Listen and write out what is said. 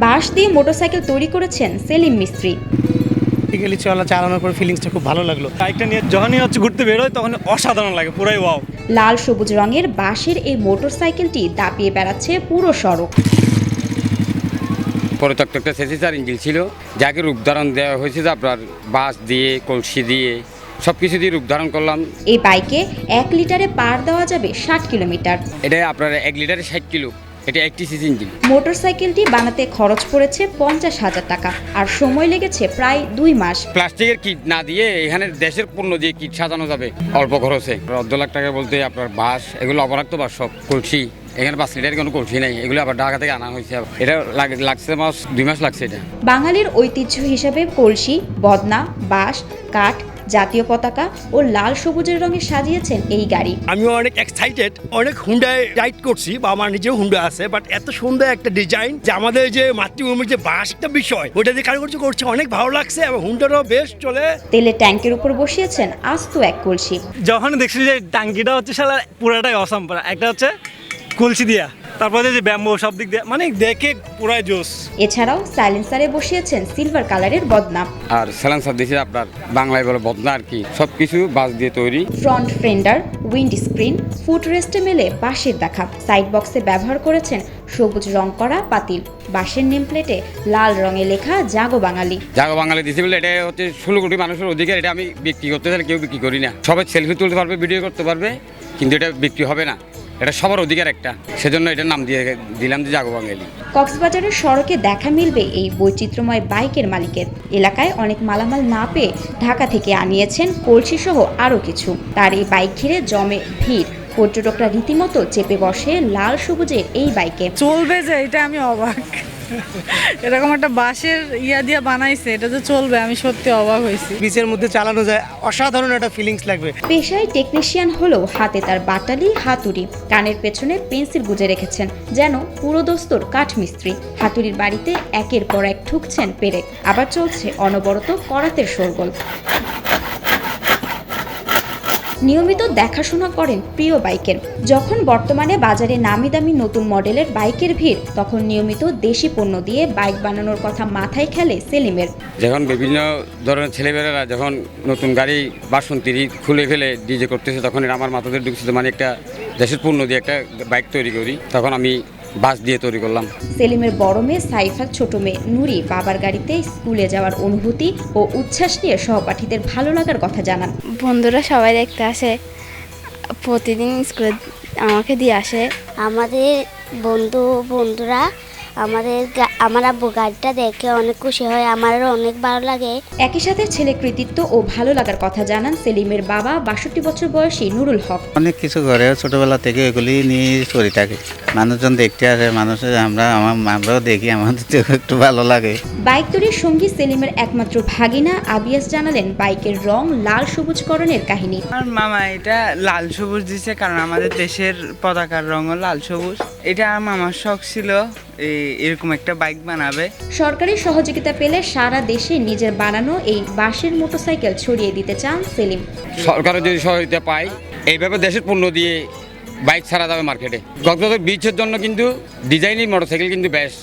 বাঁশ দিয়ে মোটরসাইকেল তৈরি করেছেন সেলিম মিস্ত্রি। প্র্যাকটিক্যালি চালানোর পর ফিলিংসটা খুব ভালো লাগলো। বাইকটা নিয়ে যখনই ঘুরতে বেরোয় তখন অসাধারণ লাগে, পুরাই ওয়াও। লাল সবুজ রঙের বাঁশের এই মোটরসাইকেলটি দাপিয়ে বেড়াচ্ছে পুরো সড়ক। পরিত্যক্ত একটা সেসিসার ইঞ্জিন ছিল, যাকে রূপধারণ দেওয়া হয়েছে যে আপনার বাঁশ দিয়ে, কলসি দিয়ে, সব কিছু দিয়ে রূপধারণ করলাম। এই বাইকে 1 লিটারে পার দেওয়া যাবে 60 কিলোমিটার। এটা আপনার 1 লিটারে 60 কিলো, এটা 80 সিসি ইঞ্জিন। মোটরসাইকেলটি বানাতে খরচ পড়েছে 50,000 টাকা আর সময় লেগেছে প্রায় 2 মাস। প্লাস্টিকের কিট না দিয়ে এখানে দেশের পণ্য দিয়ে কিট সাজানো যাবে অল্প খরচে। 1.5 লাখ টাকা বলতে আপনার বাঁশ, এগুলো অপরাক্ত বাঁশ, সব কলসি, এখানে 5 লিটারের কোনো কলসি নেই, এগুলো আবার ঢাকা থেকে আনা হয়েছে। এটা লাগছে 2 মাস লাগছে। এটা বাঙালির ঐতিহ্য হিসেবে কলসি, বদনা, বাঁশ, কাঠ, জাতীয় পতাকা ও লাল সবুজের রঙে সাজিয়েছেন এই গাড়ি। আমি অনেক এক্সাইটেড, অনেক হুন্ডায় রাইড করছি বা আমার নিজেও হুন্ডা আছে, বাট এত সুন্দর একটা ডিজাইন যে আমাদের যে মাতৃভূমির যে বাঁশ একটা বিষয়, ওটা দিয়ে কারিগর্য করছে, অনেক ভালো লাগছে এবং হুন্ডারও বেশ চলে। তেলের ট্যাঙ্কের উপর বসিয়েছেন আস্ত এক কলসি। যখন দেখছি যে টাঙ্কিটা হচ্ছে শালা পুরাটাই অসাম, একটা হচ্ছে কলসি দিয়া, তারপরে যে ব্যাম্বো, সব দিক দিয়ে মানে দেখে পুরাই জোস। এছাড়াও সাইলেন্সারে বসিয়েছেন সিলভার কালারের বদনা। আর সাইলেন্সার দিয়েছে আপনার বাংলায় বলে বদনা আর কি, সব কিছু বাঁশ দিয়ে তৈরি। Front Fender, wind screen, foot রেস্টে মেলে বাঁশের দেখা। সাইড বক্সে ব্যবহার করেছেন সবুজ রং করা পাতিল। বাঁশের নেম প্লেটে লাল রঙে লেখা জাগো বাঙালি। জাগো বাঙালি দিয়েছে বলে এটা হচ্ছে 16 কোটি মানুষের অধিকার। এটা আমি বিক্রি করতে চাই, কেউ বিক্রি করি না। সবাই সেলফি তুলতে পারবে, ভিডিও করতে পারবে, কিন্তু এটা বিক্রি হবে না। এটা সবার অধিকার একটা, সেজন্য এটার নাম দিয়ে দিলাম যে জাগো বাঙালি। কক্সবাজারের সড়কে দেখা মিলবে এই বৈচিত্র্যময় বাইকের মালিকের। এলাকায় অনেক মালামাল না পেয়ে ঢাকা থেকে আনিয়েছেন কলসি সহ আরও কিছু। তার এই বাইক ঘিরে জমে ভিড়। পর্যটকরা রীতিমতো চেপে বসে লাল সবুজের এই বাইকে। চলবে যে, এটা আমি অবাক। এরকম একটা বাঁশের দিয়ে বানাইছে, এটা যে চলবে আমি সত্যি অবাক হয়েছি। বিচের মধ্যে চালানো যায়, অসাধারণ একটা ফিলিংস লাগবে। পেশায় টেকনিশিয়ান হলেও হাতে তার বাটালি হাতুড়ি, কানের পেছনে পেন্সিল গুজে রেখেছেন যেন পুরোদস্তুর কাঠমিস্ত্রি। হাতুড়ির বাড়িতে একের পর এক ঠুকছেন পেরেক, আবার চলছে অনবরত করাতের শোরগোল। নিয়মিত দেখাশোনা করেন প্রিয় বাইকের। যখন বর্তমানে বাজারে নামি দামি নতুন মডেলের বাইকের ভিড়, তখন নিয়মিত দেশি পণ্য দিয়ে বাইক বানানোর কথা মাথায় খেলে সেলিমের। যখন বিভিন্ন ধরনের ছেলেমেয়েরা যখন নতুন গাড়ি বাসন্তীর খুলে ফেলে ডিজে করতেছে, তখন এটা আমার মাথাতে ঢুকছে, মানে একটা দেশের পণ্য দিয়ে একটা বাইক তৈরি করি। তখন আমি বাস দিয়ে তৈরি করলাম। সেলিমের বড় মেয়ে সাইফা, ছোট মেয়ে নুরি বাবার গাড়িতে স্কুলে যাওয়ার অনুভূতি ও উচ্ছ্বাস নিয়ে সহপাঠীদের ভালো লাগার কথা জানান। বন্ধুরা সবাই দেখতে আসে, প্রতিদিন স্কুলে আমাকে দিয়ে আসে। আমাদের বন্ধুরা আমার আব্বু গাড়িটা দেখে অনেক খুশি হয়, আমারও অনেক ভালো লাগে। একই সাথে ছেলে কৃতিত্ব ও ভালো লাগার কথা জানান সেলিমের বাবা 62 বছর বয়সী নুরুল হক। অনেক কিছু করে ছোটবেলা থেকে এগুলি নিয়ে চলে থাকে, মানুষজন দেখতে আসে, আমরাও দেখি, আমাদের একটু ভালো লাগে। বাইক তৈরির সঙ্গী সেলিমের একমাত্র ভাগিনা আবিয়াস জানালেন বাইকের রং লাল সবুজকরণের কাহিনী। আমার মামা এটা লাল সবুজ দিছে, কারণ আমাদের দেশের পতাকার রঙও লাল সবুজ। এটা আমার মামার শখ ছিল এরকম একটা বাইক বানাবে। সরকারি সহযোগিতা পেলে সারা দেশে নিজের বানানো এই বাঁশের মোটরসাইকেল ছড়িয়ে দিতে চান সেলিম। সরকারের যদি সহযোগিতা পায়, এইভাবে দেশের পণ্য দিয়ে বাইক ছাড়া যাবে মার্কেটে। কক্সবাজার বিচের জন্য কিন্তু ডিজাইনের মোটরসাইকেল কিন্তু বেস্ট।